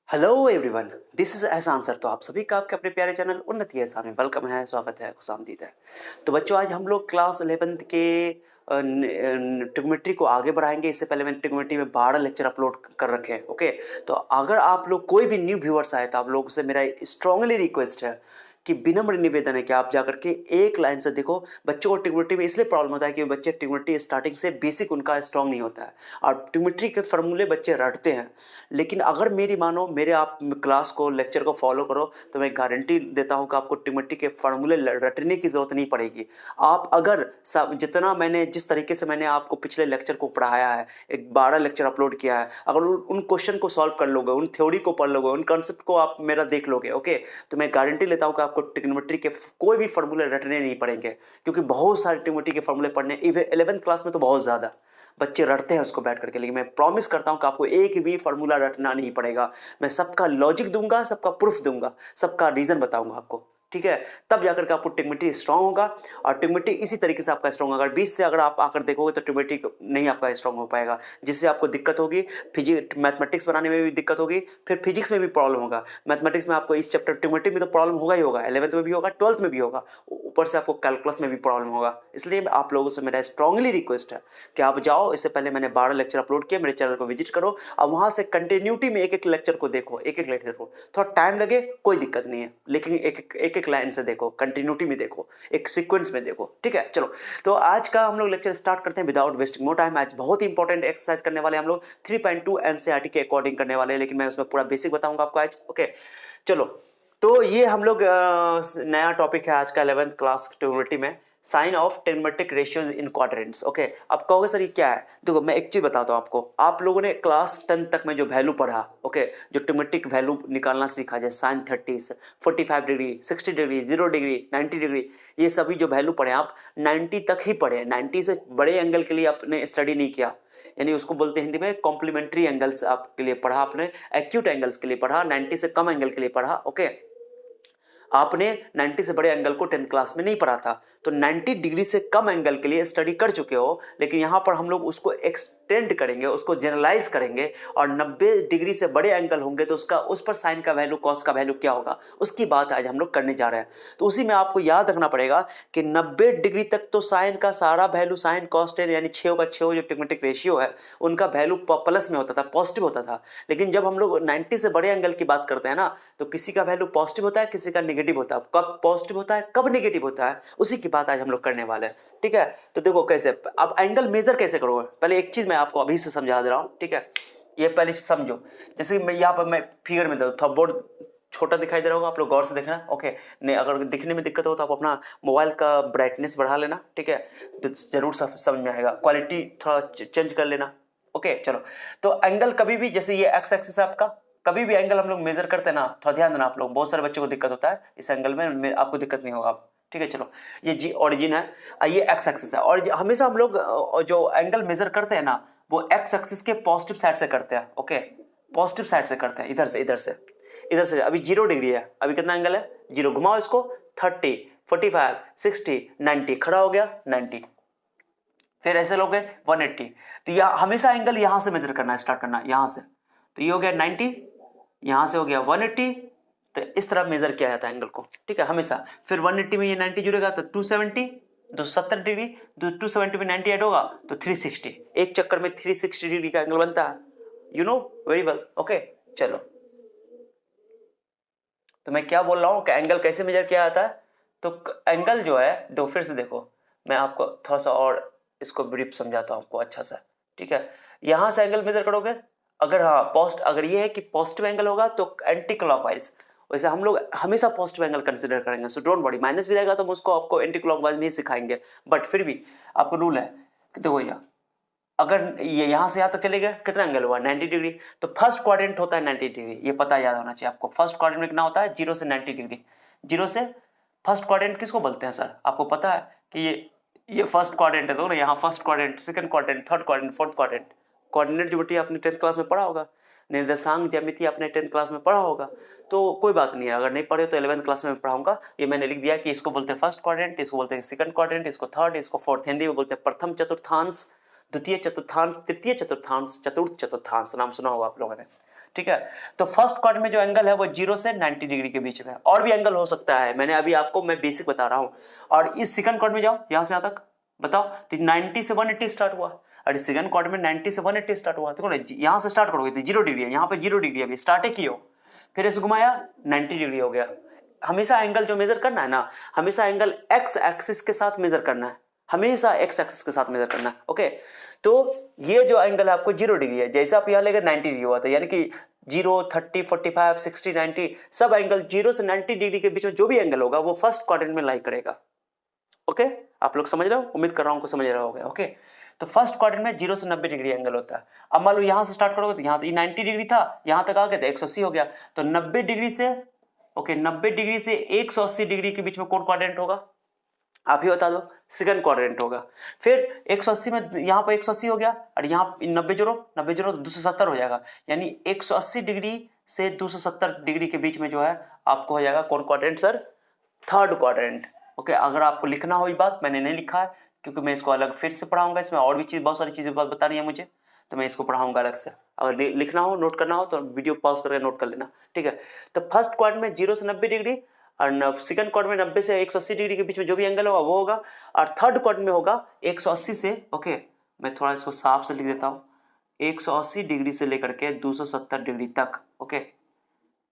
Hello everyone, this is एहसान sir. तो आप सभी का आपके अपने प्यारे चैनल उन्नति एहसान में वेलकम है, स्वागत है, खुशामदीद है। तो बच्चों, आज हम लोग क्लास 11th के ट्रिग्नोमेट्री को आगे बढ़ाएंगे। इससे पहले मैंने ट्रिग्नोमेट्री में 12 लेक्चर अपलोड कर रखे हैं। ओके, तो अगर आप लोग कोई भी न्यू व्यूअर्स आए तो आप लोगों से मेरा स्ट्रांगली रिक्वेस्ट है कि विनम्र निवेदन है कि आप जाकर के एक लाइन से देखो। बच्चों को ट्रिग्नोमेट्री में इसलिए प्रॉब्लम होता है कि बच्चे ट्रिग्नोमेट्री स्टार्टिंग से बेसिक उनका स्ट्रांग नहीं होता है और ट्रिग्नोमेट्री के फॉर्मूले बच्चे रटते हैं। लेकिन अगर मेरी मानो, मेरे आप क्लास को, लेक्चर को फॉलो करो तो मैं गारंटी देता हूं कि आपको ट्रिग्नोमेट्री के फॉर्मूले रटने की जरूरत नहीं पड़ेगी। आप अगर जितना मैंने, जिस तरीके से मैंने आपको पिछले लेक्चर को पढ़ाया है, एक 12 लेक्चर अपलोड किया है, अगर उन क्वेश्चन को सॉल्व कर लोगे, उन थ्योरी को पढ़ लोगे, उन कॉन्सेप्ट को आप मेरा देख लोगे, ओके, तो मैं गारंटी लेता हूं कि आपको ट्रिग्नोमेट्री के कोई भी फॉर्मूले रटने नहीं पड़ेंगे। क्योंकि बहुत सारे ट्रिग्नोमेट्री के फॉर्मूले पढ़ने, इवन 11th क्लास में तो बहुत ज़्यादा बच्चे रटते हैं उसको बैठ करके। लेकिन मैं प्रॉमिस करता हूं कि आपको एक भी फॉर्मूला रटना नहीं पड़ेगा। मैं सबका लॉजिक दूंगा, सबका प्रूफ दूंगा, सबका रीजन बताऊंगा आपको, ठीक है। तब जाकर के आपको ट्रिग्नोमेट्री स्ट्रांग होगा। और ट्रिग्नोमेट्री इसी तरीके से आपका स्ट्रांग होगा। अगर 20 से अगर आप आकर देखोगे तो ट्रिग्नोमेट्री नहीं आपका स्ट्रांग हो पाएगा, जिससे आपको दिक्कत होगी। फिजिक्स, मैथमेटिक्स बनाने में भी दिक्कत होगी, फिर फिजिक्स में भी प्रॉब्लम होगा। मैथमेटिक्स में आपको इस चैप्टर ट्रिग्नोमेट्री में तो प्रॉब्लम होगा ही होगा, 11th में भी होगा, 12th में भी होगा, ऊपर से आपको कैलकुलस में भी प्रॉब्लम होगा। इसलिए आप लोगों से मेरा स्ट्रांगली रिक्वेस्ट है कि आप जाओ, इससे पहले मैंने 12 लेक्चर अपलोड किए, मेरे चैनल को विजिट करो और वहां से कंटिन्यूटी में एक एक लेक्चर को देखो। एक एक लेक्चर को थोड़ा टाइम लगे, कोई दिक्कत नहीं है, लेकिन एक लाइन से देखो, कंटिन्यूटी में देखो, एक सीक्वेंस में देखो, ठीक है। चलो, तो आज का हम लोग लेक्चर स्टार्ट करते हैं विदाउट वेस्टिंग मोर टाइम। आज बहुत इंपॉर्टेंट एक्सरसाइज करने वाले हम लोग 3.2 एनसीईआरटी के अकॉर्डिंग करने वाले हैं, लेकिन मैं उसमें पूरा बेसिक बताऊंगा आपको आज। ओके, चलो, तो ये हम लोग नया टॉपिक है आज का 11th क्लास ट्रिग्नोमेट्री में, sign of trigonometric ratios in quadrants. Okay, अब कहोगे सर ये क्या है? देखो, मैं एक चीज बताता हूँ आपको। आप लोगों ने क्लास 10 तक में जो वैल्यू पढ़ा, ओके, जो ट्रिग्नोमेट्रिक वैल्यू निकालना सीखा, जैसे sine 30, 45 degree, 60 degree, 0 degree, 90 degree, ये सभी जो वैल्यू पढ़े आप 90 तक ही पढ़े। 90 से बड़े एंगल के लिए आपने स्टडी नहीं किया, यानी उसको बोलते हैं हिंदी में कॉम्प्लीमेंट्री एंगल्स आपके लिए पढ़ा आपने, एक्यूट एंगल्स के लिए पढ़ा, 90 से कम एंगल के लिए पढ़ा। ओके, आपने 90 से बड़े एंगल को 10th क्लास में नहीं पढ़ा था, तो 90 डिग्री से कम एंगल के लिए स्टडी कर चुके हो। लेकिन यहां पर हम लोग उसको एक्सटेंड करेंगे, उसको जनरलाइज करेंगे, और 90 डिग्री से बड़े एंगल होंगे तो उसका, उस पर साइन का वैल्यू, कॉस का वैल्यू क्या होगा, उसकी बात आज हम लोग करने जा रहे हैं। तो उसी में आपको याद रखना पड़ेगा कि 90 डिग्री तक तो साइन का सारा वैल्यू, साइन कॉस टेन, यानी 6 का 6 जो ट्रिग्नोमेट्रिक रेशियो है उनका वैल्यू प्लस में होता था, पॉजिटिव होता था। लेकिन जब हम लोग 90 से बड़े एंगल की बात करते हैं ना, तो किसी का वैल्यू पॉजिटिव होता है, किसी का नेगेटिव होता है। कब पॉजिटिव होता है, कब नेगेटिव होता है, उसी की बात आज हम लोग करने वाले हैं, ठीक है। तो देखो कैसे अब एंगल मेजर कैसे करोगे। पहले एक चीज मैं आपको अभी से समझा दे रहा हूं, ठीक है, ये पहले समझो। जैसे मैं यहाँ पर मैं फिगर में दे, थोड़ा बोर्ड छोटा दिखाई दे रहा होगा, आप लोग गौर से देखना। ओके, नहीं अगर दिखने में दिक्कत हो तो आप अपना मोबाइल का ब्राइटनेस बढ़ा लेना, ठीक है, तो जरूर समझ में आएगा। क्वालिटी थोड़ा चेंज कर लेना। ओके, चलो, तो एंगल कभी भी, जैसे ये एक्स एक्सिस है आपका, कभी भी एंगल हम लोग मेजर करते हैं ना, थोड़ा ध्यान देना आप लोग, बहुत सारे बच्चों को दिक्कत होता है इस एंगल में, आपको दिक्कत नहीं होगा, ठीक है। चलो, ये जी ओरिजिन है, ये एक्स एक्सिस है, और हमेशा हम लोग जो एंगल मेजर करते हैं ना, वो एक्स एक्सिस के पॉजिटिव साइड से करते हैं। ओके, पॉजिटिव साइड से करते हैं, इधर से, इधर से। अभी 0 डिग्री है, अभी कितना एंगल है, 0, घुमाओ इसको, 30, 45, 60, 90, खड़ा हो गया 90, फिर ऐसे लोगे 180। तो यह हमेशा एंगल यहां से मेजर करना, स्टार्ट करना यहां से। तो ये हो गया 90, यहां से हो गया 180, तो इस तरह मेजर किया जाता है एंगल को, ठीक है, हमेशा। फिर 180 में ये 90 जुड़ेगा तो 270, 270 डिग्री, 270 में 90 ऐड होगा तो 360, एक चक्कर में 360 डिग्री का एंगल बनता है, you know very well. Okay, चलो, तो मैं क्या बोल रहा हूं कि एंगल कैसे मेजर किया जाता है। तो एंगल जो है, दो फिर से देखो, मैं आपको थोड़ा सा और इसको ब्रीफ समझाता हूं आपको अच्छा सा, ठीक है। यहां से एंगल मेजर करोगे, अगर हाँ पोस्ट, अगर ये है कि पॉजिटिव एंगल होगा तो एंटी क्लॉकवाइज, वैसे हम लोग हमेशा पॉजिटिव एंगल कंसीडर करेंगे, सो डोंट वरी, माइनस भी रहेगा तो हम उसको आपको एंटी क्लॉकवाइज भी सिखाएंगे, बट फिर भी आपको रूल है कि देखो भैया, अगर ये यहां से यहां तक चलेगा कितना एंगल हुआ, 90 डिग्री, तो फर्स्ट क्वाड्रेंट होता है 90 डिग्री, ये पता याद होना चाहिए आपको। फर्स्ट क्वाड्रेंट में कितना होता है, 0 से 90 डिग्री। 0 से फर्स्ट क्वाड्रेंट किसको बोलते हैं सर, आपको पता है कि ये फर्स्ट क्वाड्रेंट है, दो ना, यहाँ first quadrant, second quadrant, third quadrant, fourth quadrant. Coordinate geometry आपने 10th क्लास में पढ़ा होगा, निर्देशांक ज्यामिति आपने 10th क्लास में पढ़ा होगा, तो कोई बात नहीं है, अगर नहीं पढ़े तो 11th क्लास में पढ़ाऊंगा। ये मैंने लिख दिया कि इसको बोलते हैं फर्स्ट क्वाड्रेंट, इसको बोलते हैं सेकंड क्वाड्रेंट, इसको थर्ड, इसको फोर्थ, हिंदी में बोलते हैं प्रथम चतुर्थांश, द्वितीय चतुर्थांश, तृतीय चतुर्थांश, चतुर्थ चतुर्थांश, नाम सुना होगा आप लोगों ने। ठीक है। तो फर्स्ट क्वाड्रेंट में जो एंगल है वो 0 से 90 डिग्री के बीच में, और भी एंगल हो सकता है, मैंने अभी आपको मैं बेसिक बता रहा हूँ। और इस सेकंड क्वाड्रेंट में जाओ, यहां से यहां तक बताओ, तो 90 से 180 स्टार्ट हुआ, और सेकंड क्वाड्रेंट में 90 से 180 स्टार्ट हुआ, तो यहां से स्टार्ट करोगे तो 0 डिग्री है, यहां पे 0 डिग्री अभी स्टार्ट ही किया, फिर इसे घुमाया 90 डिग्री हो गया। हमेशा एंगल जो मेजर करना है ना, हमेशा एंगल एक्स एक्सिस के साथ मेजर करना है, हमेशा एक्स एक्सिस के साथ मेजर करना है, ओके। तो ये जो एंगल है आपको 0 डिग्री है, जैसे आप यहां लेकर 90 डिग्री हुआ था, यानी कि 0, 30, 45, 60, 90 सब एंगल 0 से 90 डिग्री के बीच में जो भी एंगल होगा वो फर्स्ट क्वाड्रेंट में लाई करेगा, ओके। आप लोग समझ रहे हो, उम्मीद कर रहा हूं समझ रहा होगा, ओके। तो फर्स्ट क्वाड्रेंट में 0 से 90 डिग्री एंगल होता है। अब मान लो यहां से स्टार्ट करोगे तो यहां 90 डिग्री था, यहां तक आ गया तो 180 हो गया, तो 90 डिग्री से, ओके, 90 डिग्री से 180 डिग्री के बीच में कौन क्वाड्रेंट होगा, आप ही बता दो, सेकंड क्वाड्रेंट होगा। फिर 180 में यहाँ पर 180 हो गया, और यहाँ 90 जोड़ो, 90 जोड़ो तो 270 हो जाएगा, यानी 180 डिग्री से 270 डिग्री के बीच में जो है आपको हो जाएगा कौन quadrant sir, third quadrant, okay. अगर आपको लिखना हो ये बात, मैंने नहीं लिखा है क्योंकि मैं इसको अलग फिर से पढ़ाऊंगा, इसमें और भी चीज बहुत सारी चीजें बतानी है मुझे, तो मैं इसको पढ़ाऊंगा अलग से। अगर लिखना हो, नोट करना हो तो वीडियो पॉज करके नोट कर लेना, ठीक है। तो फर्स्ट क्वाड्रेंट में 0 से 90 डिग्री, और सेकंड क्वाड्रेंट में 90 से 180 डिग्री के बीच में जो भी एंगल होगा वो होगा, और थर्ड क्वाड्रेंट में होगा 180 से, ओके, मैं थोड़ा इसको साफ से लिख देता हूँ, 180 डिग्री से लेकर के 270 डिग्री तक, ओके,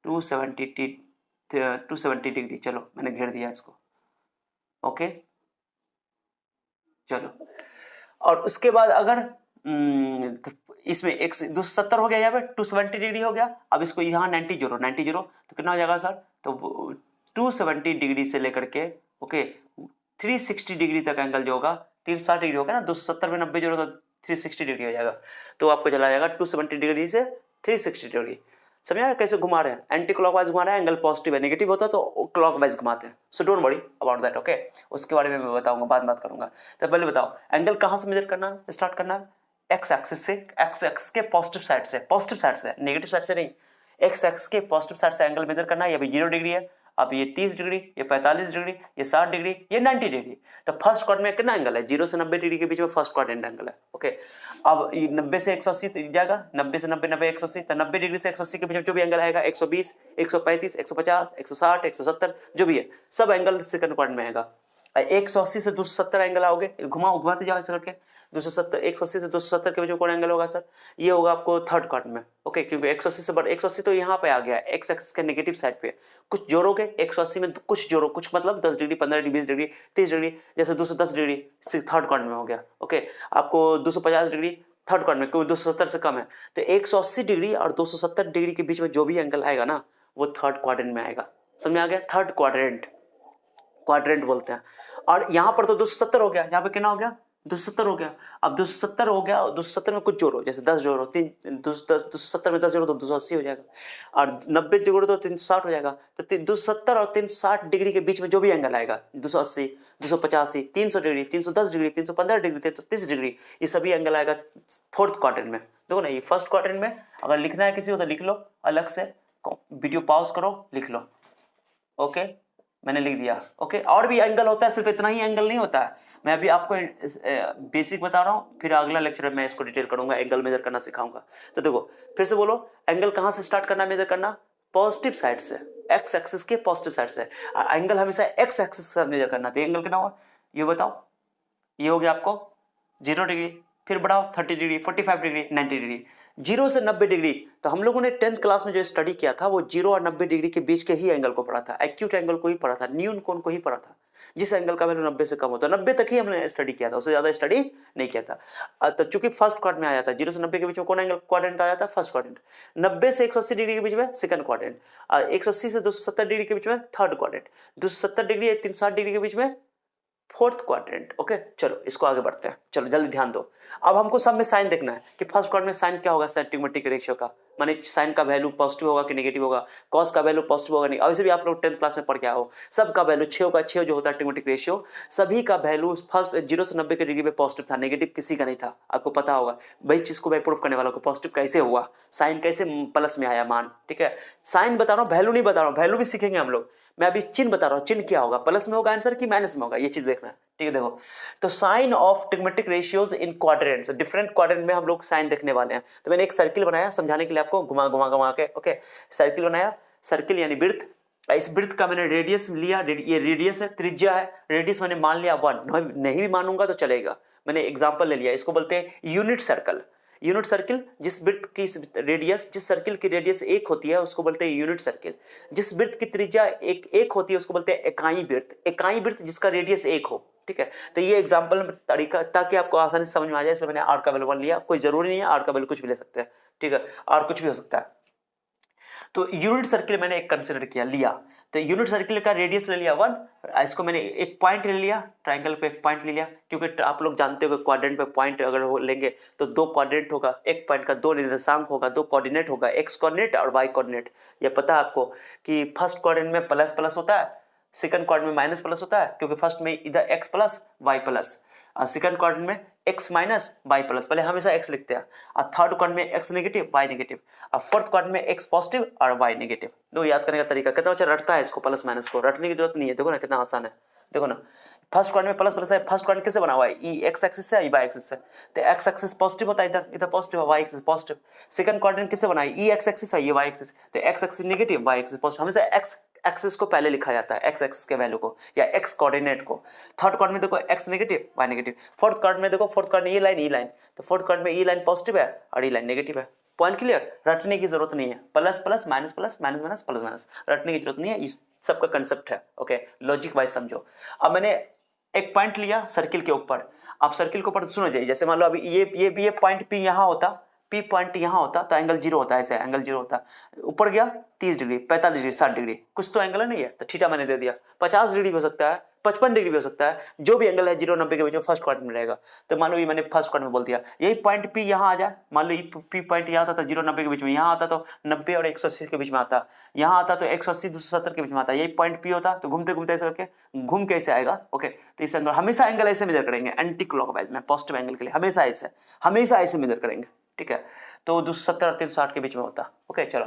270 डिग्री, चलो मैंने घेर दिया इसको, ओके, चलो। और उसके बाद अगर इसमें 270 हो गया, यहाँ पे 270 डिग्री हो गया, अब इसको यहाँ 90 जोड़ो, 90 जोड़ो तो कितना हो जाएगा सर, तो 270 डिग्री से लेकर के, ओके, 360 डिग्री तक एंगल जो होगा 360 डिग्री होगा ना, 270 में 90 जोड़ो तो 360 डिग्री हो जाएगा, तो आपको चला जाएगा 270 डिग्री से 360 डिग्री। समझा कैसे घुमा रहे हैं, एंटी क्लॉकवाइज घुमा रहे हैं, एंगल पॉजिटिव है, नेगेटिव होता तो क्लॉकवाइज घुमाते हैं, so don't worry about that, okay. उसके बारे में मैं बताऊंगा, बाद में बात करूंगा। तो पहले बताओ एंगल कहां से मेजर करना है, स्टार्ट करना है, एक्स एक्सिस से, एक्स एक्सिस के पॉजिटिव साइड से, पॉजिटिव साइड से, नेगेटिव साइड से नहीं, एक्स एक्सिस के पॉजिटिव साइड से एंगल मेजर करना है। ये अभी 0 डिग्री है, अब ये 30 डिग्री, ये 45 डिग्री, ये 60 डिग्री, ये 90 डिग्री। तो फर्स्ट क्वाड्रेंट में कितना एंगल है, 0 से 90 डिग्री के बीच में फर्स्ट क्वाड्रेंट एंगल है, ओके। अब 90 से 180 जाएगा, 90 से 90, 90 180, तो 90 डिग्री से 180 के बीच में जो भी एंगल आएगा 120, 135, 150, 160, 170 जो भी है सब एंगल सेकंड क्वाड्रेंट में आएगा। 180 से 270 एंगल आओगे, घुमाते जाओ ऐसे करके, 270, 180 से 270 के बीच में कौन एंगल होगा सर, ये होगा आपको थर्ड क्वाड्रेंट में, ओके, क्योंकि 180 से बड़ा, 180 तो यहाँ पे आ गया एक्स एक्सिस के नेगेटिव साइड पे, कुछ जोड़ोगे 180 में कुछ जोड़ो, कुछ मतलब 10 डिग्री, 15 डिग्री, 20 डिग्री, 30 डिग्री, जैसे 210 डिग्री थर्ड क्वाड्रेंट में हो गया, ओके। आपको 250 डिग्री थर्ड क्वाड्रेंट में, क्योंकि 270 से कम है, तो 180 डिग्री और 270 डिग्री के बीच में जो भी एंगल आएगा ना वो थर्ड क्वाड्रेंट में आएगा। समझ में आ गया, थर्ड क्वाड्रेंट, क्वाड्रेंट बोलते हैं। और यहां पर तो 270 हो गया, यहां पे कितना हो गया, 270 हो गया। अब 270 हो गया, 270 में कुछ जोड़ो, जैसे 10 जोड़ो, 270 में 10 जोड़ो तो 280 हो जाएगा, और 90 जोड़ो तो 360 हो जाएगा। तो 270 और 360 डिग्री के बीच में जो भी एंगल आएगा, 280, 285, 300 डिग्री, 310 डिग्री, 315 डिग्री, 330 डिग्री, ये सभी एंगल आएगा फोर्थ क्वाड्रेंट में। देखो ना, ये फर्स्ट क्वाड्रेंट में अगर लिखना है किसी को तो लिख लो अलग से, वीडियो पॉज करो, लिख लो, ओके, मैंने लिख दिया, ओके। और भी एंगल होता है, सिर्फ इतना ही एंगल नहीं होता है, मैं अभी आपको बेसिक बता रहा हूँ, फिर अगला लेक्चर में मैं इसको डिटेल करूंगा, एंगल मेजर करना सिखाऊंगा। तो देखो फिर से बोलो, एंगल कहां से स्टार्ट करना, मेजर करना पॉजिटिव साइड से, एक्स एक्सिस के पॉजिटिव साइड से, एंगल हमेशा एक्स एक्सिस के साथ मेजर करना। तो एंगल कितना हुआ ये बताओ, ये हो गया आपको 0 डिग्री, फिर बढ़ाओ 30 डिग्री, 45 डिग्री, 90 डिग्री, 0 से 90 डिग्री। तो हम लोगों ने 10th क्लास में जो स्टडी किया था वो 0 और 90 डिग्री के बीच के ही एंगल को पढ़ा था, एक्यूट एंगल को ही पढ़ा था, न्यून कोण को ही पढ़ा था, जिस एंगल का वैल्यू 90 से कम होता है, 90 तक ही हमने स्टडी किया था, उससे ज्यादा स्टडी नहीं किया था। तो चूंकि फर्स्ट क्वाड्रेंट में आया था, 0 से 90 के बीच में कौन एंगल क्वाड्रेंट आया था, फर्स्ट क्वाड्रेंट, 90 से 180 डिग्री के बीच में सेकंड क्वाड्रेंट, 180 से 270 डिग्री के बीच में थर्ड क्वाड्रेंट, 270 डिग्री 360 डिग्री के बीच में फोर्थ क्वाड्रेंट, ओके। चलो इसको आगे बढ़ते हैं, चलो जल्दी ध्यान दो। अब हमको सब में साइन देखना है कि फर्स्ट क्वाड्रेंट में साइन क्या होगा, साइन ट्रिग्नोमेट्रिक रेशियो का, माने साइन का वैल्यू पॉजिटिव होगा कि नेगेटिव होगा, कॉस का वैल्यू पॉजिटिव होगा नहीं, वैसे भी आप लोग 10th क्लास में पढ़ के आओ, सबका वैल्यू 6 होगा, 6 जो होता है ट्रिग्नोमेट्रिक रेशियो, सभी का वैल्यू फर्स्ट 0 से 90 के डिग्री में पॉजिटिव था, नेगेटिव किसी का नहीं था, आपको पता होगा। वही चीज को मैं प्रूफ करने वाला हूं, पॉजिटिव कैसे हुआ, साइन कैसे प्लस में आया मान, ठीक है। साइन बता रहा हूं, वैल्यू नहीं बता रहा हूं, वैल्यू भी सीखेंगे हम लोग, मैं अभी चिन्ह बता रहा हूं, चिन्ह क्या होगा, प्लस में होगा आंसर कि माइनस में होगा, ये चीज देखना है, ठीक है। देखो, तो sign of trigonometric ratios in quadrants, different quadrant में हम लोग साइन देखने वाले हैं। तो मैंने एक सर्किल बनाया समझाने के लिए आपको, घुमा घुमा घुमा के। ओके, सर्किल बनाया, सर्किल यानी वृत्त। इस वृत्त का मैंने रेडियस लिया, ये रेडियस है, त्रिज्या है, रेडियस मैंने मान लिया 1, नहीं भी मानूंगा तो चलेगा, मैंने एग्जांपल ले लिया। इसको बोलते हैं यूनिट सर्कल। यूनिट सर्किल, जिस वृत्त की रेडियस, जिस सर्किल की रेडियस 1 होती है उसको बोलते हैं यूनिट सर्किल। जिस वृत्त की त्रिज्या एक होती है उसको बोलते हैं इकाई वृत्त। इकाई वृत्त जिसका रेडियस 1 हो, ठीक है। तो ये एग्जांपल तरीका, ताकि आपको आसानी से समझ में आ जाए, इसलिए मैंने आर का वैल्यू 1 लिया। कोई जरूरी नहीं है, आर का वैल्यू कुछ भी ले सकते हैं, ठीक है, आर कुछ भी हो सकता है। तो यूनिट सर्किल मैंने एक कंसिडर किया, लिया, तो यूनिट सर्किल का रेडियस ले लिया 1, इसको मैंने एक पॉइंट ले लिया, ट्रायंगल पे एक पॉइंट ले लिया, क्योंकि आप लोग जानते हो क्वाड्रेंट पे पॉइंट अगर लेंगे तो 2 क्वाड्रेंट होगा, एक पॉइंट का 2 निर्देशांक होगा, 2 कोऑर्डिनेट होगा, एक्स कोऑर्डिनेट और वाई कोऑर्डिनेट। ये पता है आपको कि फर्स्ट क्वाड्रेंट में प्लस प्लस होता है, सेकंड क्वाड्रेंट में माइनस प्लस होता है, क्योंकि फर्स्ट में इधर x plus y plus, second quadrant में एक्स माइनस वाई प्लस, पहले हमेशा एक्स लिखते हैं, और थर्ड क्वाड्रेंट में एक्स नेगेटिव वाई नेगेटिव, और फोर्थ क्वाड्रेंट में एक्स पॉजिटिव और वाई नेगेटिव। दो याद करने का तरीका, कितना बच्चा रटता है इसको, प्लस माइनस को रटने की जरूरत नहीं है, देखो ना कितना आसान है। देखो ना, फर्स्ट क्वाड्रेंट में प्लस प्लस है, फर्स्ट क्वाड्रेंट कैसे बना हुआ है, ई एक्स एक्सिस से ई वाई एक्सिस से, तो एक्स एक्सिस पॉजिटिव होता है, इधर इधर positive, y axis positive. Second quadrant किससे बना है, ई एक्स एक्सिस है, ये वाई एक्सिस, तो x axis negative y axis positive. हमेशा एक्स एक्सिस को पहले लिखा जाता है, एक्स एक्सिस के वैल्यू को या एक्स कोऑर्डिनेट को। थर्ड क्वाड्रेंट में देखो x negative y negative, fourth quadrant में देखो, फोर्थ क्वाड्रेंट ये लाइन, तो फोर्थ क्वाड्रेंट में ये लाइन पॉजिटिव है और ये लाइन नेगेटिव है। पॉइंट क्लियर, रटने की जरूरत नहीं है, plus plus minus plus minus minus plus minus, रटने की जरूरत नहीं है, इस सबका कंसेप्ट है। ओके, लॉजिक वाइज समझो। अब मैंने एक पॉइंट लिया सर्किल के ऊपर, अब सर्किल के ऊपर सुनो जाइए, जैसे मान लो अभी ये पॉइंट पी यहाँ होता, पी पॉइंट यहाँ होता तो एंगल 0 होता है, ऐसे एंगल 0 होता, ऊपर गया 30 डिग्री 45 डिग्री 60 डिग्री, कुछ तो एंगल है नहीं है, तो थीटा मैंने दे दिया, 50 डिग्री भी हो सकता है, 55 डिग्री भी हो सकता है, जो भी एंगल है 0 90 के बीच में फर्स्ट क्वाड्रेंट में रहेगा। तो मान लो ये मैंने फर्स्ट क्वाड्रेंट में बोल दिया, यही पॉइंट पी यहाँ आ जाए, मान लो ये पी पॉइंट यहाँ आता तो 0 90 के बीच में, यहाँ आता तो 90 और 180 के बीच में आता, यहाँ आता तो 180 270 के बीच में आता, यही पॉइंट पी होता तो घूमते घूमते ऐसे करके घूम के ऐसे आएगा। ओके, तो इस एंगल हमेशा एंगल ऐसे मेजर करेंगे, एंटी क्लॉकवाइज में पॉजिटिव एंगल के लिए हमेशा ऐसे मेजर करेंगे, ठीक है। तो 270 और 360 के बीच में होता। ओके, चलो,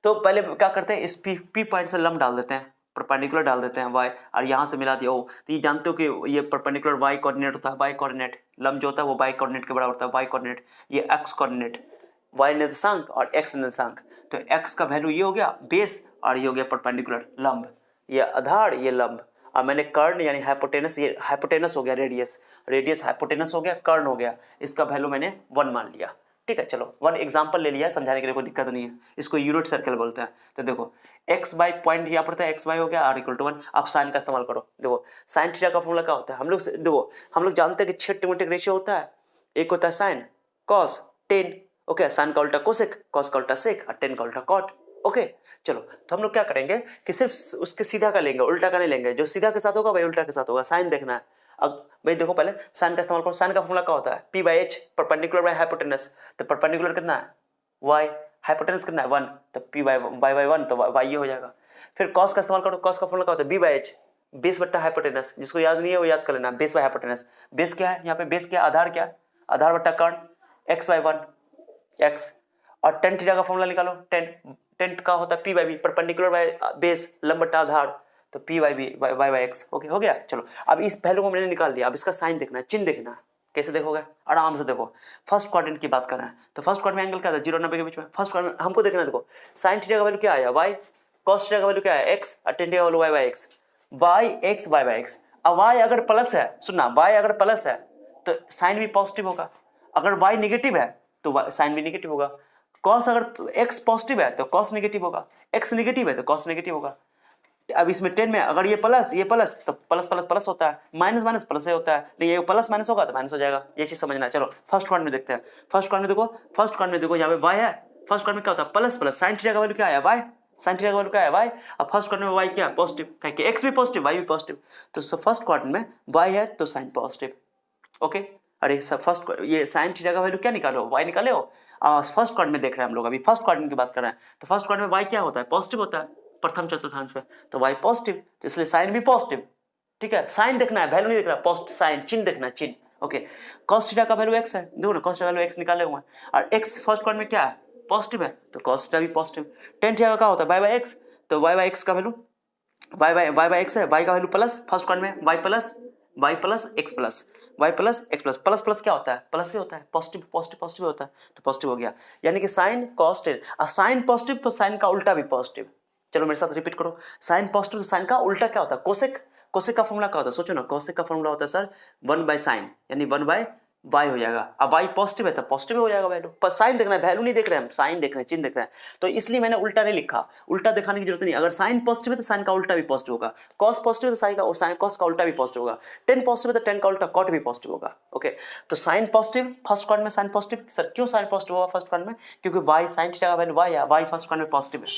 तो पहले क्या करते हैं, इस पी पॉइंट से लंब डाल देते हैं, परपेंडिकुलर डाल देते हैं वाई, और यहाँ से मिला दिया ओ, तो ये जानते हो कि ये परपेंडिकुलर वाई कोऑर्डिनेट होता है, वाई कोऑर्डिनेट, लंब जो होता है वो वाई कोऑर्डिनेट के बराबर होता है, वाई कोऑर्डिनेट, ये एक्स कोऑर्डिनेट, वाई निर्देशांक और एक्स निर्देशांक, तो एक्स का वैल्यू ये हो गया बेस और ये हो गया परपेंडिकुलर लंब, ये आधार ये लंब, और मैंने कर्ण यानी हाइपोटेनस, ये हाइपोटेनस हो गया, रेडियस हाइपोटेनस हो गया, कर्ण हो गया, इसका वैल्यू मैंने 1 मान लिया, ठीक है। चलो 1 एग्जांपल ले लिया, समझाने के लिए कोई दिक्कत नहीं है, इसको यूनिट सर्कल बोलते हैं। तो देखो x बाई पॉइंट यहाँ पर था, x बाई हो गया r इक्वल टू 1, आप साइन का इस्तेमाल करो। देखो साइन थीटा का फॉर्मूला क्या होता है, हम लोग जानते हैं कि 6 ट्रिग्नोमेट्रिक रेशियो होता है, एक होता है sine, cos, tan. Okay, sine का उल्टा कोसेक, कॉस का उल्टा सेक और टेन का उल्टा कॉट। ओके, चलो, तो हम लोग क्या करेंगे कि सिर्फ उसके सीधा का लेंगे, उल्टा का नहीं लेंगे, जो सीधा के साथ होगा वही उल्टा के साथ होगा, साइन देखना है। अब भाई देखो, पहले साइन का इस्तेमाल करो, साइन का फॉर्मूला क्या होता है, p by H, perpendicular by hypotenuse, तो परपेंडिकुलर कितना है y, हाइपोटेनस कितना है 1, तो p बाई 1 तो y ये हो जाएगा। फिर cos का इस्तेमाल करो, cos का फॉर्मूला क्या होता है, b बाई एच, बेस बट्टा हाइपोटेनस, जिसको याद नहीं है वो याद कर लेना, बेस बाई हाइपोटेनस। बेस क्या है यहाँ पे, बेस क्या, आधार क्या, आधार बट्टा कर्ण, x बाई 1 x, और टेन थीटा का फॉर्मूला निकालो, टेन का होता है p by b, perpendicular by base, लंब बट्टा आधार, तो p by b by by x. Okay, हो गया। चलो, अब इस पहलू को मैंने निकाल दिया, अब इसका साइन देखना है, चिन्ह देखना है, कैसे देखोगे, आराम से देखो। फर्स्ट क्वाड्रेंट की बात कर रहे हैं, तो फर्स्ट क्वाड्रेंट में एंगल क्या था, 0 90 के बीच में, फर्स्ट क्वाड्रेंट हमको देखना है। देखो साइन थीटा का वैल्यू क्या आया y, cos थीटा का वैल्यू क्या है x, और टेन थीटा का value y by x, y x y by x. अब y अगर प्लस है, सुनना, y अगर प्लस है तो साइन भी पॉजिटिव होगा, अगर y नेगेटिव है तो साइन भी नेगेटिव होगा, cos अगर x पॉजिटिव है तो cos नेगेटिव होगा, x नेगेटिव है तो cos नेगेटिव होगा। अब इसमें 10 में अगर ये प्लस तो प्लस प्लस प्लस होता है, माइनस माइनस प्लस से होता है, लेकिन ये प्लस माइनस होगा तो माइनस हो जाएगा, ये चीज समझना है। चलो फर्स्ट क्वाड्रेंट में देखते हैं, फर्स्ट क्वाड्रेंट में देखो यहाँ पे y है, फर्स्ट क्वाड्रेंट में क्या होता है प्लस प्लस, साइन थीटा का वैल्यू क्या है y, साइन थीटा का वैल्यू क्या है y, अब फर्स्ट क्वाड्रेंट में y क्या है पॉजिटिव, क्योंकि x भी पॉजिटिव y भी पॉजिटिव, तो फर्स्ट क्वाड्रेंट में y है तो साइन पॉजिटिव। ओके, अरे सर फर्स्ट ये साइन थीटा का वैल्यू क्या निकालो, y निकाले हो, फर्स्ट क्वाड्रेंट में देख रहे हैं हम लोग, अभी फर्स्ट क्वाड्रेंट की बात कर रहे हैं, तो फर्स्ट क्वाड्रेंट में y क्या होता है पॉजिटिव होता है, प्रथम चतुर्थांश पे, तो y पॉजिटिव, तो इसलिए साइन भी पॉजिटिव, ठीक है। साइन देखना है, वैल्यू नहीं देखना, पॉजिटिव साइन, चिन्ह देखना है, चिन्ह। ओके, cos थीटा का वैल्यू x है, देखो ना cos थीटा का वैल्यू x निकाले हुए हैं, और x फर्स्ट क्वाड्रेंट में क्या है पॉजिटिव है, तो cos थीटा भी पॉजिटिव। tan थीटा का क्या होता है y बाई x, तो y बाई x का वैल्यू बाई एक्स है, वाई का वैल्यू प्लस, फर्स्ट क्वाड्रेंट में y plus x plus, y plus x plus, plus plus क्या होता है, प्लस ही होता है, पॉजिटिव पॉजिटिव पॉजिटिव होता है, तो पॉजिटिव हो गया। यानी कि sine cos tan, sine positive तो साइन का उल्टा भी पॉजिटिव। चलो मेरे साथ रिपीट करो, साइन पॉजिटिव तो साइन का उल्टा क्या होता है, कोसेक। कोसेक का फॉर्मूला क्या होता है, सोचो ना, कोसेक का फॉर्मूला होता है सर 1/sin, यानी 1/y हो जाएगा। अब y पॉजिटिव है तो पॉजिटिव हो जाएगा वैल्यू, पर साइन देखना है, वैल्यू नहीं देख रहे हैं हम, साइन देख रहे हैं, चिन्ह देख रहे हैं, तो इसलिए मैंने उल्टा नहीं लिखा। उल्टा दिखाने की जरूरत नहीं, अगर साइन पॉजिटिव है तो साइन का उल्टा भी पॉजिटिव होगा, कॉस पॉजिटिव है तो साइन कॉस का उल्टा भी पॉजिटिव होगा, टेन पॉजिटिव है तो टेन का उल्टा कॉट भी पॉजिटिव होगा। ओके, तो साइन पॉजिटिव फर्स्ट क्वाड्रेंट में, साइन पॉजिटिव सर क्यों साइन पॉजिटिव होगा फर्स्ट क्वाड्रेंट में, क्योंकि y साइन थीटा का वैल्यू y है, y फर्स्ट क्वाड्रेंट में पॉजिटिव है,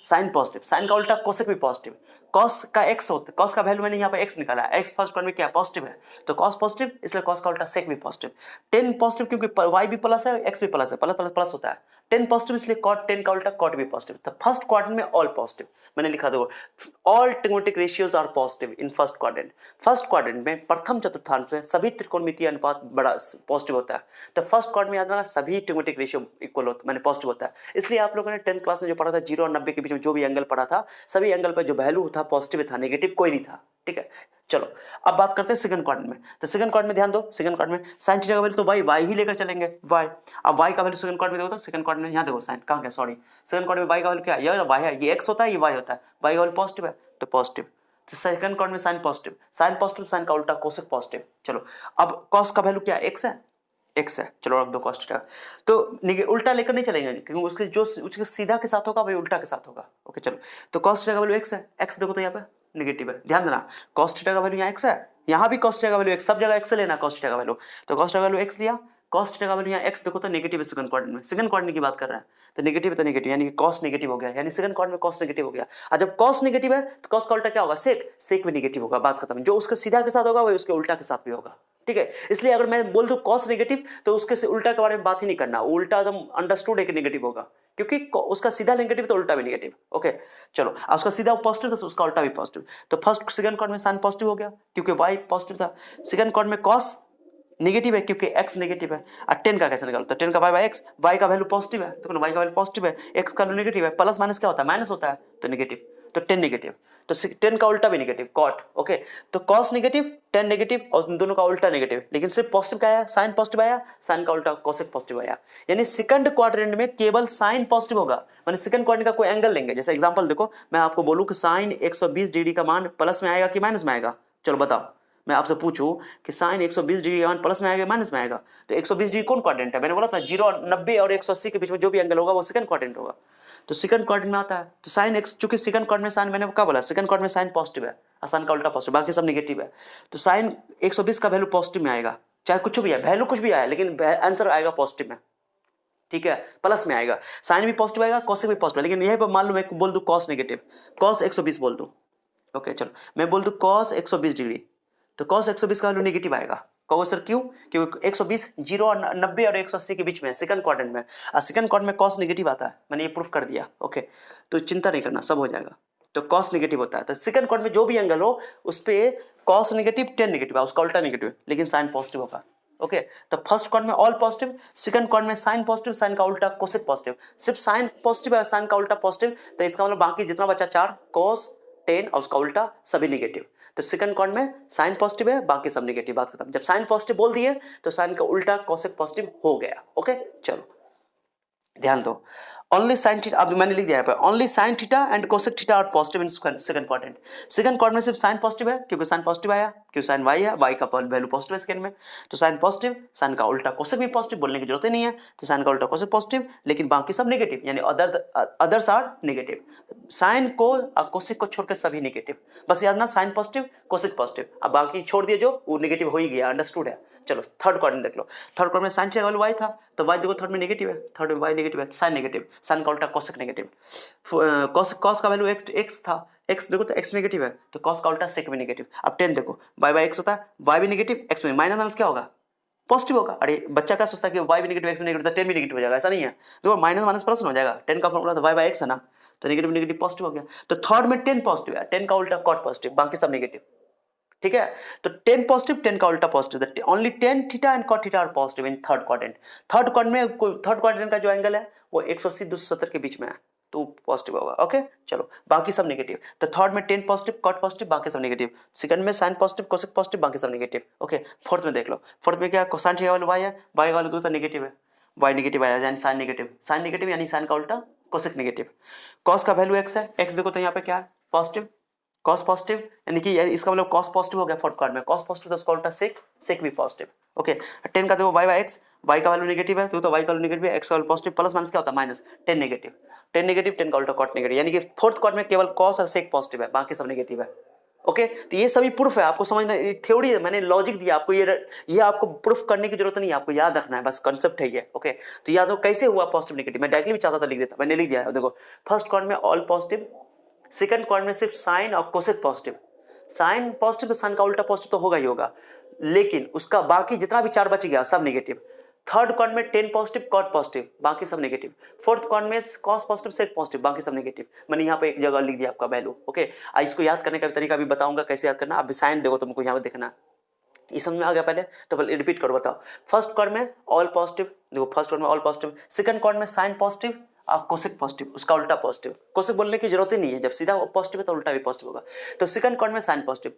साइन पॉजिटिव, साइन का उल्टा कोसेक भी पॉजिटिव, कॉस का x होता है, कॉस का वैल्यू मैंने यहाँ पे x निकाला है, x फर्स्ट क्वाड्रेंट में क्या पॉजिटिव है, तो कॉस पॉजिटिव, इसलिए कॉस का उल्टा सेक भी पॉजिटिव, टेन पॉजिटिव क्योंकि y भी प्लस है, x भी प्लस है, प्लस प्लस प्लस होता है, टेन पॉजिटिव इसलिए कॉट, टेन का उल्टा कॉट भी पॉजिटिव, तो फर्स्ट क्वाड्रेंट में ऑल पॉजिटिव, मैंने लिखा देखो, all trigonometric ratios are positive in first quadrant. First quadrant में प्रथम चतुर्थांश में सभी त्रिकोणमितीय अनुपात बड़ा पॉजिटिव होता है, तो फर्स्ट क्वाड्रेंट में याद रखना सभी ट्रिगोनोमेट्रिक रेशियो इक्वल होता है, मैंने पॉजिटिव होता है, इसलिए आप लोगों ने 10th क्लास में जो पढ़ा था 0 और 90 के बीच में जो भी एंगल पढ़ा था, सभी एंगल पर जो वैल्यू था पॉजिटिव था, नेगेटिव कोई नहीं था। ठीक है, चलो अब बात करते हैं सेकंड क्वाड्रेंट में, तो सेकंड क्वाड्रेंट में ध्यान दो, सेकंड क्वाड्रेंट में साइन थीटा का वैल्यू तो वाई ही लेकर चलेंगे, वाई। अब वाई का वैल्यू सेकंड क्वाड्रेंट में देखो, तो सेकंड क्वाड्रेंट में यहाँ देखो साइन कहाँ गया, सॉरी, सेकंड क्वाड्रेंट में वाई का वैल्यू क्या है, ये वाई है, ये एक्स होता है, ये वाई होता है, वाई का वैल्यू पॉजिटिव है तो पॉजिटिव, तो सेकंड क्वाड्रेंट में sine positive, sine positive sine का उल्टा कोसेक पॉजिटिव। चलो अब कॉस का वैल्यू क्या है, एक्स है, एक्स है, चलो रख दो कॉस थीटा, तो उल्टा लेकर नहीं चलेंगे क्योंकि उसके जो उसके सीधा के साथ होगा वही उल्टा के साथ होगा। ओके चलो, तो कॉस थीटा का वैल्यू एक्स है, एक्स देखो तो यहाँ पे नेगेटिव है, ध्यान देना, कॉस थीटा का वैल्यू यहाँ एक्स है, यहाँ भी कॉस थीटा का वैल्यू एक्स, सब जगह एक्स से लेना कॉस थीटा का वैल्यू, तो कॉस थीटा का वैल्यू एक्स लिया, कॉस थीटा का वैल्यू यहाँ एक्स देखो तो नेगेटिव है सेकंड क्वाड्रेंट में, सेकंड क्वाड्रेंट की बात कर रहे हैं, तो नेगेटिव है तो नेगेटिव, यानी कि कॉस नेगेटिव हो गया, यानी सेकंड क्वाड्रेंट में कॉस नेगेटिव हो गया, और जब कॉस नेगेटिव है तो कॉस का उल्टा क्या होगा, सेक, सेक भी नेगेटिव होगा, बात खत्म, जो उसके सीधा के साथ होगा वही उसके उल्टा के साथ भी होगा। ठीक है, इसलिए अगर मैं बोल दूं कॉस नेगेटिव तो उसके से उल्टा के बारे में बात ही नहीं करना, उल्टा एकदम अंडरस्टूड है कि नेगेटिव होगा, क्योंकि उसका सीधा नेगेटिव तो उल्टा भी नेगेटिव। ओके चलो, उसका सीधा पॉजिटिव तो उसका उल्टा भी पॉजिटिव, तो फर्स्ट सेकंड क्वाड्रेंट में साइन पॉजिटिव हो गया क्योंकि वाई पॉजिटिव था, सेकंड क्वाड्रेंट में कॉस नेगेटिव है क्योंकि x नेगेटिव है, और 10 का कैसे निकालते हैं, 10 का y/x, y का वैल्यू पॉजिटिव है तो y का वैल्यू पॉजिटिव है, x का वैल्यू नेगेटिव है, प्लस माइनस क्या होता है, माइनस होता है, तो नेगेटिव, तो 10 नेगेटिव, तो 10 का उल्टा भी नेगेटिव कॉट। ओके, तो cos नेगेटिव 10 नेगेटिव और दोनों का उल्टा नेगेटिव, लेकिन सिर्फ पॉजिटिव क्या आया, साइन पॉजिटिव आया, साइन का उल्टा कोसेक पॉजिटिव आया, यानी सेकंड क्वाड्रेंट में केवल साइन पॉजिटिव होगा, माने सेकंड क्वाड्रेंट का कोई एंगल लेंगे, जैसे एग्जांपल देखो, मैं आपको बोलूं कि साइन 120 डिग्री का मान प्लस में आएगा कि माइनस में आएगा, चलो बताओ, मैं आपसे पूछूं कि साइन 120 डिग्री का मान प्लस में आएगा माइनस में आएगा, तो 120 डिग्री कौन क्वाड्रेंट है, मैंने बोला था 0 और 90 और 180 के बीच में जो भी एंगल होगा वो सेकंड क्वाड्रेंट होगा, तो सेकंड क्वाड्रेंट में आता है, तो साइन एक्स चूंकि सेकंड क्वाड्रेंट में साइन, मैंने क्या बोला सेकंड क्वाड्रेंट में साइन पॉजिटिव है, साइन का उल्टा पॉजिटिव, बाकी सब नेगेटिव है, तो साइन 120 का वैल्यू पॉजिटिव में आएगा, चाहे कुछ भी है, वैल्यू कुछ भी आए लेकिन आंसर आएगा पॉजिटिव में। ठीक है, प्लस में आएगा, साइन भी पॉजिटिव आएगा, कॉस भी पॉजिटिव, लेकिन यहीं पर मान लो मैं बोल दूं कॉस नेगेटिव, कॉस 120 बोल दूं, ओके चलो मैं बोल दूं कॉस 120 डिग्री, तो cos 120 का वैल्यू नेगेटिव आएगा, कहोगे सर क्यों, क्योंकि 120 0 और 90 और 180 के बीच में सेकंड क्वाड्रेंट में, और सेकंड क्वाड्रेंट में cos नेगेटिव आता है, मैंने ये प्रूफ कर दिया। ओके, तो चिंता नहीं करना, सब हो जाएगा, तो cos नेगेटिव होता है, तो सेकंड क्वाड्रेंट में जो भी एंगल हो उस पे cos नेगेटिव 10 नेगेटिव है, उसका उल्टा नेगेटिव, लेकिन साइन पॉजिटिव होगा। ओके, तो फर्स्ट क्वाड्रेंट में ऑल पॉजिटिव, सेकंड क्वाड्रेंट में साइन पॉजिटिव, साइन का उल्टा कोसेक पॉजिटिव, सिर्फ साइन पॉजिटिव है, साइन का उल्टा पॉजिटिव, तो इसका मतलब बाकी जितना बचा 4 cos 10 और उसका उल्टा सभी नेगेटिव, तो सेकंड क्वाड्रेंट में साइन पॉजिटिव है, बाकी सब नेगेटिव, बात खत्म, जब साइन पॉजिटिव बोल दिए तो साइन का उल्टा कोसेक पॉजिटिव हो गया। ओके चलो ध्यान दो, ओनली साइन थीटा, अब मैंने लिख दिया यहाँ पे only sine theta and cosec theta are positive in second quadrant, second quadrant में सिर्फ साइन पॉजिटिव है क्योंकि साइन पॉजिटिव आया, क्योंकि साइन वाई है, वाई का वैल्यू पॉजिटिव है सेकंड में, तो साइन पॉजिटिव, साइन का उल्टा कोसेक भी पॉजिटिव, बोलने की जरूरत ही नहीं है, तो साइन का उल्टा कोसेक पॉजिटिव, लेकिन बाकी सब नेगेटिव, यानी अदर्स आर नेगेटिव, साइन को कोसेक को छोड़कर सभी नेगेटिव, बस याद ना साइन पॉजिटिव कोसेक पॉजिटिव, अब बाकी छोड़ दिए जो वो नेगेटिव हो ही गया, अंडरस्टूड है। चलो थर्ड क्वाड्रेंट देख लो, थर्ड क्वाड्रेंट में साइन थीटा का वैल्यू वाई था, तो वाई देखो थर्ड में नेगेटिव है, थर्ड में वाई नेगेटिव है, साइन नेगेटिव, साइन का उल्टा कोसेक नेगेटिव, कॉस का वैल्यू एक्स था, एक्स देखो तो एक्स नेगेटिव है, तो कॉस का उल्टा सेक भी नेगेटिव, अब 10 देखो y एक्स होता है, y भी नेगेटिव एक्स में माइनस माइनस क्या होगा, पॉजिटिव होगा, अरे बच्चा क्या सोचता है कि y भी नेगेटिव एक्स भी नेगेटिव तो 10 भी नेगेटिव हो जाएगा, ऐसा नहीं है, देखो माइनस माइनस प्लस हो जाएगा, 10 का फॉर्मूला तो y एक्स है ना, तो नेगेटिव नेगेटिव पॉजिटिव हो गया, तो थर्ड में 10 पॉजिटिव है, 10 का उल्टा कॉट पॉजिटिव, बाकी सब नेगेटिव। ठीक है, तो 10 पॉजिटिव 10 का उल्टा positive, only 10 theta and cot theta are positive in third quadrant, third quadrant में थर्ड क्वाड्रेंट का जो एंगल है वो 180 270 के बीच में है, तो पॉजिटिव होगा। ओके चलो बाकी सब नेगेटिव। तो थर्ड में टेन पॉजिटिव कॉट पॉजिटिव बाकी सब नेगेटिव, सेकंड में साइन पॉजिटिव कोसेक पॉजिटिव बाकी सब नेगेटिव। ओके फोर्थ में देख लो, फोर्थ में क्या कोसाइन थीटा वाला वाई है, वाई वाला तो नेगेटिव है, वाई नेगेटिव आया यानी साइन नेगेटिव यानी साइन का उल्टा कोसेक नेगेटिव। कॉस का वैल्यू एक्स है, एक्स देखो तो यहाँ पे क्या है पॉजिटिव, कॉस पॉजिटिव यानी कि इसका मतलब कॉस पॉजिटिव हो गया फोर्थ क्वाड्रेंट में, कॉस पॉजिटिव तो उसका उल्टा सेक, सेक भी पॉजिटिव। ओके टेन का देखो वाई बाई एक्स, वाई का वैल्यू नेगेटिव है तो वाई का वैल्यू नेगेटिव है, एक्स का वैल्यू पॉजिटिव, प्लस माइनस क्या होता है माइनस, टेन नेगेटिव, टेन का उल्टा कॉट नेगेटिव, यानी कि फोर्थ क्वाड्रेंट में केवल कॉस और सेक पॉजिटिव है बाकी सब नेगेटिव है। ओके तो ये सभी प्रूफ है, आपको समझना थ्योरी है, मैंने लॉजिक दिया आपको, ये आपको प्रूफ करने की जरूरत नहीं है, आपको याद रखना है बस, कंसेप्ट है ये। ओके तो याद हो कैसे हुआ पॉजिटिव नेगेटिव, मैं डायरेक्टली भी चाहता था लिख देता, मैंने लिख दिया है। देखो फर्स्ट क्वाड्रेंट में ऑल पॉजिटिव, सेकंड क्वाड्रेंट में सिर्फ साइन और कोसेक पॉजिटिव, साइन पॉजिटिव तो साइन का उल्टा पॉजिटिव तो होगा ही होगा, लेकिन उसका बाकी जितना भी चार बच गया सब नेगेटिव। थर्ड क्वाड्रेंट में टेन पॉजिटिव कॉट पॉजिटिव बाकी सब नेगेटिव, फोर्थ क्वाड्रेंट में कॉस पॉजिटिव सेक पॉजिटिव बाकी सब नेगेटिव। मैंने यहाँ पे एक जगह लिख दिया आपका वैल्यू। ओके इसको याद करने का तरीका भी बताऊंगा कैसे याद करना, अब साइन देखो तुमको यहाँ पे देखना, ये समझ में आ गया पहले, तो पहले रिपीट करो बताओ। फर्स्ट क्वाड्रेंट में ऑल पॉजिटिव, देखो फर्स्ट क्वाड्रेंट में ऑल पॉजिटिव, सेकंड क्वाड्रेंट में साइन पॉजिटिव और कोसेक पॉजिटिव उसका उल्टा पॉजिटिव, कोसेक बोलने की जरूरत ही नहीं है, जब सीधा पॉजिटिव है तो उल्टा भी पॉजिटिव होगा। तो सेकंड क्वाड्रेंट में साइन पॉजिटिव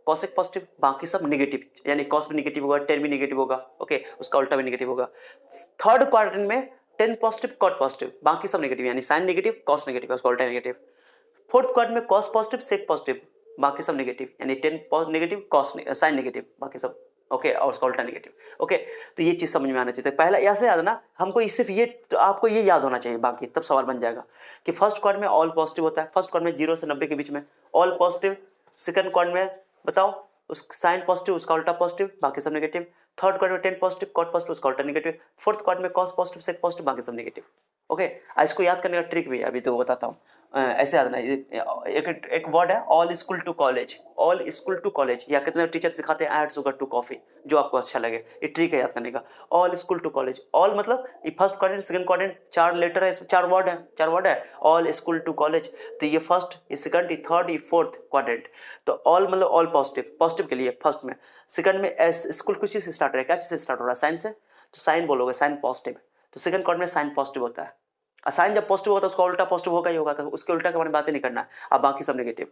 कोसेक पॉजिटिव बाकी सब नेगेटिव, यानी कॉस भी नेगेटिव होगा, टेन भी नेगेटिव होगा। ओके उसका उल्टा भी नेगेटिव होगा। थर्ड क्वाड्रेंट में टेन पॉजिटिव कॉट पॉजिटिव बाकी सब नेगेटिव, यानी साइन नेगेटिव कॉस नेगेटिव उसका उल्टा नेगेटिव। फोर्थ क्वाड्रेंट में कॉस पॉजिटिव सेक पॉजिटिव बाकी सब नेगेटिव, यानी ten negative cos sine negative बाकी सब। ओके और उसका उल्टा नेगेटिव। ओके तो ये चीज समझ में आना चाहिए, पहला ऐसे याद ना हमको, सिर्फ ये तो आपको ये याद होना चाहिए, बाकी तब सवाल बन जाएगा कि फर्स्ट क्वाड्रेंट में ऑल पॉजिटिव होता है, फर्स्ट क्वाड्रेंट में 0 से 90 के बीच में ऑल पॉजिटिव, सेकंड क्वाड्रेंट में बताओ उस साइन पॉजिटिव उसका उल्टा पॉजिटिव बाकी सब नेगेटिव, थर्ड क्वाड्रेंट में टेन पॉजिटिव कॉट पॉजिटिव उसका उल्टा नेगेटिव, फोर्थ क्वाड्रेंट में कॉस पॉजिटिव सेक पॉजिटिव बाकी सब नेगेटिव। ओके इसको याद करने का ट्रिक भी है, अभी तो बताता हूँ। ऐसे याद नहीं, एक वर्ड है all school to college, all school to college, या कितने टीचर सिखाते हैं ऐड शुगर टू कॉफी, जो आपको अच्छा लगे, ये ट्रिक है याद करने का। All school to college, all मतलब ये फर्स्ट क्वाड्रेंट सेकंड क्वाड्रेंट चार लेटर है, चार वर्ड है ऑल स्कूल टू कॉलेज, तो ये फर्स्ट ये सेकंड ये थर्ड ये फोर्थ क्वाड्रेंट। तो ऑल मतलब ऑल पॉजिटिव, पॉजिटिव के लिए फर्स्ट में, सेकंड में एस स्कूल कुछ चीज से स्टार्ट हो रहा है, क्या चीज से स्टार्ट हो रहा है साइन से, तो साइन बोलोगे साइन पॉजिटिव, तो सेकंड क्वाड्रेंट में साइन पॉजिटिव होता है, साइन जब पॉजिटिव होता है उसका उल्टा पॉजिटिव होगा ही होगा, तो उसके उल्टा के बारे में बातें नहीं करना, अब बाकी सब नेगेटिव।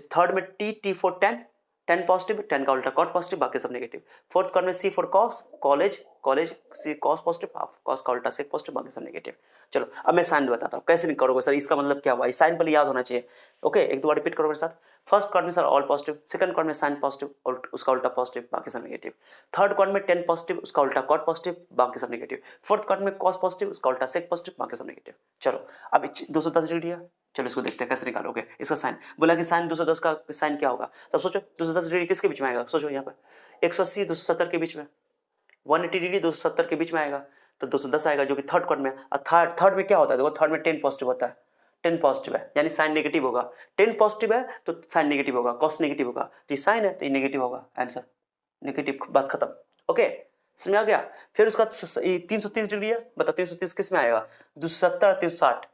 थर्ड में T for ten, ten positive, ten का उल्टा कॉट पॉजिटिव बाकी सब नेगेटिव। फोर्थ क्वाड्रेंट में C for cos college C cos positive, cos का उल्टा सेक पॉजिटिव बाकी सब नेगेटिव। चलो अब मैं साइन बताता हूँ कैसे नहीं करोगे सर, इसका मतलब क्या हुआ, साइन पहले याद होना चाहिए। ओके एक दो बार रिपीट करो मेरे साथ। फर्स्ट क्वाड्रेंट में sir all positive, second quadrant में साइन पॉजिटिव और उसका उल्टा पॉजिटिव बाकी सब नेगेटिव, थर्ड क्वाड्रेंट में टेन पॉजिटिव उसका उल्टा कॉट पॉजिटिव बाकी सब नेगेटिव, फोर्थ क्वाड्रेंट में कॉस पॉजिटिव उसका उल्टा सेक पॉजिटिव बाकी सब नेगेटिव। चलो अब 210 डिग्री है, चलो इसको देखते हैं कैसे निकालोगे इसका साइन। बोला कि साइन 210 का साइन क्या होगा, तब सोचो 210 डिग्री किसके बीच में आएगा, सोचो यहाँ पर 180 270 के बीच में, 180 डिग्री 270 के बीच में आएगा, तो 210 आएगा जो कि थर्ड क्वाड्रेंट में। और थर्ड में क्या होता है, देखो थर्ड में 10 पॉजिटिव होता है, 10 पॉजिटिव है यानी साइन नेगेटिव होगा, 10 पॉजिटिव है तो साइन नेगेटिव होगा, कॉस नेगेटिव होगा, तो ये साइन है तो ये नेगेटिव होगा, आंसर नेगेटिव, बात खत्म। ओके समझ आ गया। फिर उसका 330 डिग्री है, बता 330 किस में आएगा, 270 और 360,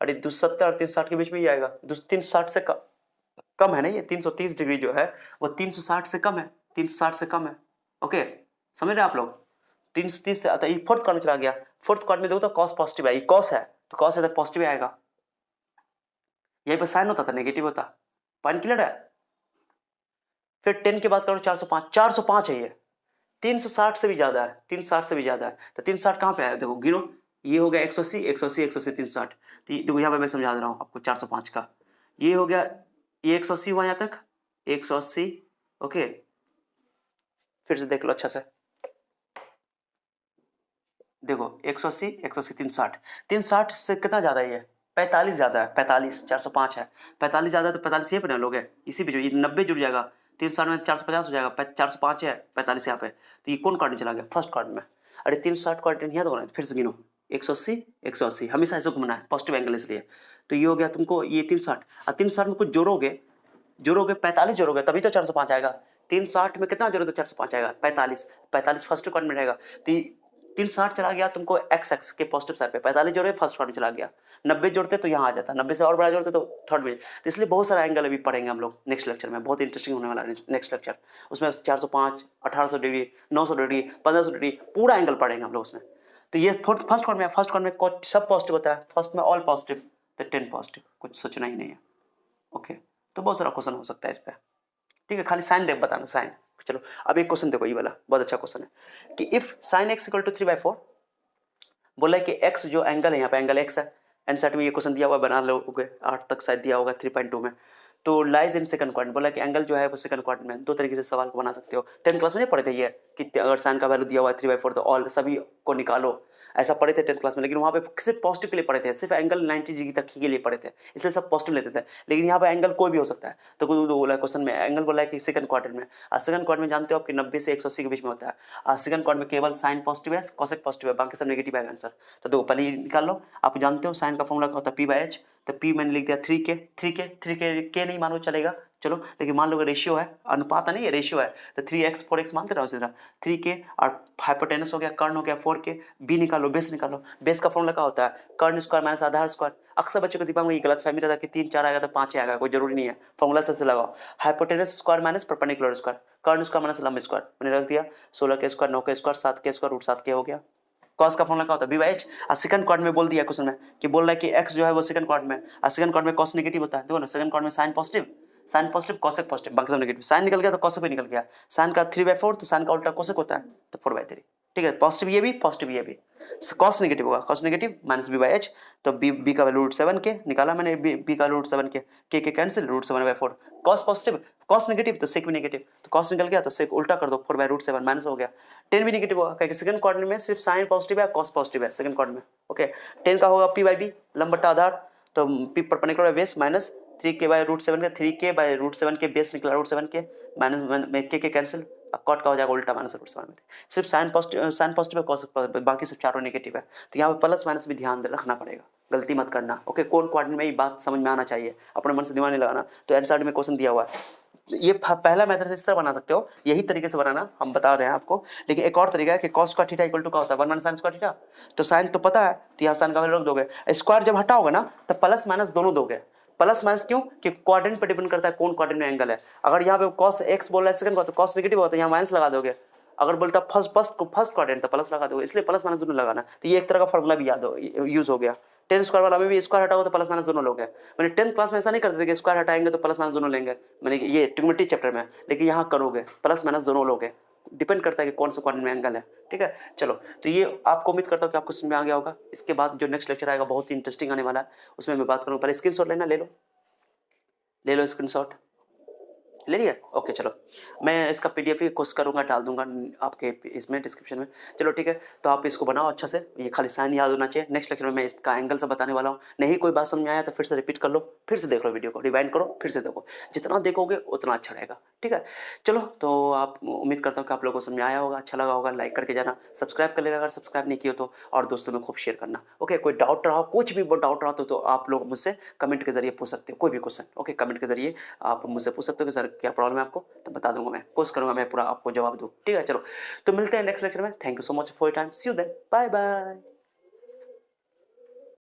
अरे 270 और 360 के बीच में ही आएगा, 360 से कम है ना, ये 330 डिग्री जो है वो 360 से कम है, 360 से कम है। ओके समझ रहे आप लोग, 330 से ये फोर्थ क्वाड्रेंट में चला गया, फोर्थ क्वाड्रेंट में देखो तो कॉस पॉजिटिव है, ये कॉस है तो कॉस है तो पॉजिटिव आएगा, यहीं पर साइन होता था नेगेटिव होता, पॉइंट क्लियर है। फिर 10 की बात करो 405 है, ये 360 से भी ज्यादा है, 360 से भी ज्यादा है, तो 360 कहाँ पे आया देखो गिनो, ये हो गया 180 180 180 360, तो देखो यहाँ पे मैं समझा दे रहा हूँ आपको 405 का, ये हो गया ये 180 हुआ यहाँ तक 180। ओके फिर से देख लो अच्छा से, देखो 180 180 360, 360 से कितना ज्यादा है, 45 ज्यादा है, 45 405 है, 45 ज्यादा है तो 45 ये पे ना लोगे, इसी पे जो ये 90 जुड़ जाएगा, 360 में 450 हो जाएगा, 405 है 45 यहाँ पे, तो ये कौन क्वाड्रेंट चला गया, फर्स्ट क्वाड्रेंट में। अरे 360 क्वाड्रेंट यहाँ तो होना है, फिर से गिनो 180 180 हमेशा ऐसे घूमना है, पॉजिटिव एंगल इसलिए, तो ये हो गया तुमको ये 360, और 360 में कुछ जोड़ोगे 45 जोड़ोगे तभी तो 405 आएगा, 360 में कितना जोड़ोगे तो 405 आएगा, 45 फर्स्ट क्वाड्रेंट में रहेगा, तो 360 चला गया तुमको एक्स के पॉजिटिव साइड पे, 45 जोड़े फर्स्ट क्वाड्रेंट चला गया, 90 जोड़ते तो यहाँ आ जाता, 90 से और बड़ा जोड़ते तो थर्ड में, तो इसलिए बहुत सारा एंगल अभी पढ़ेंगे हम लोग नेक्स्ट लेक्चर में, बहुत इंटरेस्टिंग होने वाला है नेक्स्ट लेक्चर, उसमें 405 1800 डिग्री 900 डिग्री 1500 डिग्री पूरा एंगल पढ़ेंगे हम लोग उसमें। तो ये फर्स्ट क्वाड्रेंट में सब पॉजिटिव होता है, फर्स्ट में ऑल पॉजिटिव तो 10 पॉजिटिव, कुछ सोचना ही नहीं है। ओके, तो बहुत सारा क्वेश्चन हो सकता है इस पर, ठीक है, खाली साइन देख बताना साइन। चलो अब एक क्वेश्चन देखो, ये वाला बहुत अच्छा क्वेश्चन है कि if sine x equal to 3/4, बोला है कि x जो एंगल है, यहाँ पे एंगल x है, एनसेट में ये क्वेश्चन दिया हुआ है, बना लोगे 8 तक शायद दिया होगा 3.2 में, तो लाइज इन सेकंड क्वाड्रेंट, बोला कि एंगल जो है वो सेकंड क्वाड्रेंट में। दो तरीके से सवाल को बना सकते हो, 10th क्लास में नहीं पढ़े थे ये कि अगर साइन का वैल्यू दिया हुआ है 3/4 तो ऑल सभी को निकालो, ऐसा पढ़े थे 10th क्लास में, लेकिन वहाँ पे सिर्फ पॉजिटिव के लिए पढ़े थे, सिर्फ एंगल 90 डिग्री तक के लिए पढ़े थे, इसलिए सब पॉजिटिव लेते थे। लेकिन यहाँ पे एंगल कोई भी हो सकता है, तो बोला क्वेश्चन में एंगल बोला है कि सेकंड क्वाड्रेंट में, सेकंड क्वाड्रेंट में जानते हो आपकी 90 से 180 के बीच में होता है, सेकंड क्वाड्रेंट में केवल साइन पॉजिटिव है, कोसेक पॉजिटिव है, बाकी सब नेगेटिव है आंसर। तो देखो पहले निकाल लो, आप जानते हो साइन का फॉर्मूला क्या होता है, p/h, तो p मैंने लिख दिया 3k नहीं मानो चलेगा, चलो, लेकिन मान लो रेशियो है, अनुपात नहीं है, रेशियो है, तो 3x 4x मानते रहो, सीधा 3k और हाइपोटेनस हो गया, कर्ण हो गया 4k, b निकालो, बेस निकालो, बेस का फॉर्मूला क्या होता है, कर्ण स्क्वायर माइनस आधार स्क्वायर। अक्सर बच्चों को दिमाग में ये गलत फहमी रहता है कि 3 4 आएगा तो 5 आएगा, कोई जरूरी नहीं है, फॉर्मूला से लगाओ, hypotenuse square minus perpendicular square, कर्ण स्क्वायर माइनस लंब स्क्वायर, मैंने रख दिया 16 के स्क्वायर 9 के स्क्वायर 7 के स्क्वायर √7k हो गया। कॉस का फॉर्मूला क्या होता है, b/h, और सेकंड क्वाड्रेंट में बोल दिया क्वेश्चन में कि बोल रहा है कि x जो है वो सेकंड क्वाड्रेंट में, और सेकंड क्वाड्रेंट में कॉस नेगेटिव होता है, देखो ना, सेकंड क्वाड्रेंट में साइन पॉजिटिव कोसेक पॉजिटिव, बाकी सब नेगेटिव, साइन निकल गया तो कोसेक भी निकल गया, साइन का 3/4 तो साइन का उल्टा कोसेक होता है, तो 4/3, ठीक है, पॉजिटिव ये भी कॉस नेगेटिव होगा, कॉस नेगेटिव माइनस b/h, तो b का वैल्यू √7k निकाला मैंने, b का √7k, k cancel √7/4, cos positive cos negative तो सेक भी नेगेटिव, तो कॉस निकल गया तो सेक उल्टा कर दो, 4/√7 माइनस हो गया, 10 भी नेगेटिव होगा क्योंकि सेकंड क्वाड्रेंट में सिर्फ साइन पॉजिटिव है, कॉस पॉजिटिव है सेकंड क्वाड्रेंट में। ओके, 10 का होगा p/b लंब बटा आधार, तो p perpendicular base minus 3k/√7 का 3k/√7 बेस निकला √7k माइनस में k कैंसिल, कॉट का हो जाएगा उल्टा माइनस √7 में, सिर्फ साइन पॉजिटिव है, कॉस बाकी सब चारों नेगेटिव है, तो यहाँ पे प्लस माइनस भी ध्यान रखना पड़ेगा, गलती मत करना। ओके, कौन क्वाड्रेंट में ये बात समझ में आना चाहिए, अपने मन से दिमाग नहीं लगाना। तो एनसीईआरटी में क्वेश्चन दिया हुआ है, ये पहला मेथड से इस तरह बना सकते हो, यही तरीके से बनाना हम बता रहे हैं आपको, लेकिन एक और तरीका है कि cos square theta equal to क्या होता है 1 - sin स्क्वायर थीटा, तो साइन तो पता है, तो यहाँ साइन का वैल्यू रख दोगे, स्क्वायर जब हटाओगे ना तो प्लस माइनस दोनों दोगे, प्लस माइनस क्यों कि क्वाड्रेंट पर डिपेंड करता है कौन क्वाड्रेंट में एंगल है, अगर यहाँ पे cos x बोल रहा है सेकंड का तो cos नेगेटिव होता है, यहाँ माइनस लगा दोगे, अगर बोलता फर्स्ट क्वाड्रेंट तो प्लस लगा दोगे, इसलिए प्लस माइनस दोनों लगाना, तो ये एक तरह का फॉर्मूला भी याद हो यूज हो गया। 10 स्क्वायर वाला में भी स्क्वायर हटाओ तो प्लस माइनस दोनों लोग हैं, मैंने 10th क्लास में ऐसा नहीं करते थे कि स्क्वायर हटाएंगे तो प्लस माइनस दोनों लेंगे, मैंने ये ट्रिग्नोमेट्री चैप्टर में, लेकिन यहाँ करोगे प्लस माइनस दोनों लोग हैं, डिपेंड करता है कि कौन सा क्वाड्रेंट में एंगल है, ठीक है। चलो, तो ये आपको उम्मीद करता हूँ कि आपको समझ में आ गया होगा। इसके बाद जो नेक्स्ट लेक्चर आएगा बहुत ही इंटरेस्टिंग आने वाला है, उसमें मैं बात करूँगा, पहले स्क्रीनशॉट लेना, ले लो स्क्रीनशॉट, ले लिया, ओके। चलो, मैं इसका पीडीएफ ही कोशिश करूंगा डाल दूंगा आपके इसमें डिस्क्रिप्शन में, चलो ठीक है। तो आप इसको बनाओ अच्छा से, ये खाली साइन याद होना चाहिए। नेक्स्ट लेक्चर में मैं इसका एंगल से बताने वाला हूँ, नहीं कोई बात समझ में आया तो फिर से रिपीट कर लो, फिर से देख लो वीडियो को, रिवाइंड करो, फिर से देखो, जितना देखोगे उतना अच्छा रहेगा, ठीक है। चलो, तो आप उम्मीद करता हूँ कि आप लोगों को समझ में आया होगा, अच्छा लगा होगा, लाइक करके जाना, सब्सक्राइब कर लेना अगर सब्सक्राइब नहीं किया तो, और दोस्तों में खूब शेयर करना। ओके, कोई डाउट रहा, कुछ भी डाउट रहा तो आप लोग मुझसे कमेंट के जरिए पूछ सकते हो, कोई भी क्वेश्चन, ओके, कमेंट के जरिए आप मुझसे पूछ सकते हो कि सर क्या प्रॉब्लम है आपको, तो बता दूंगा, मैं कोशिश करूंगा मैं पूरा आपको जवाब दूं, ठीक है। चलो, तो मिलते हैं नेक्स्ट लेक्चर में, thank you so much for your time, see you then, bye bye.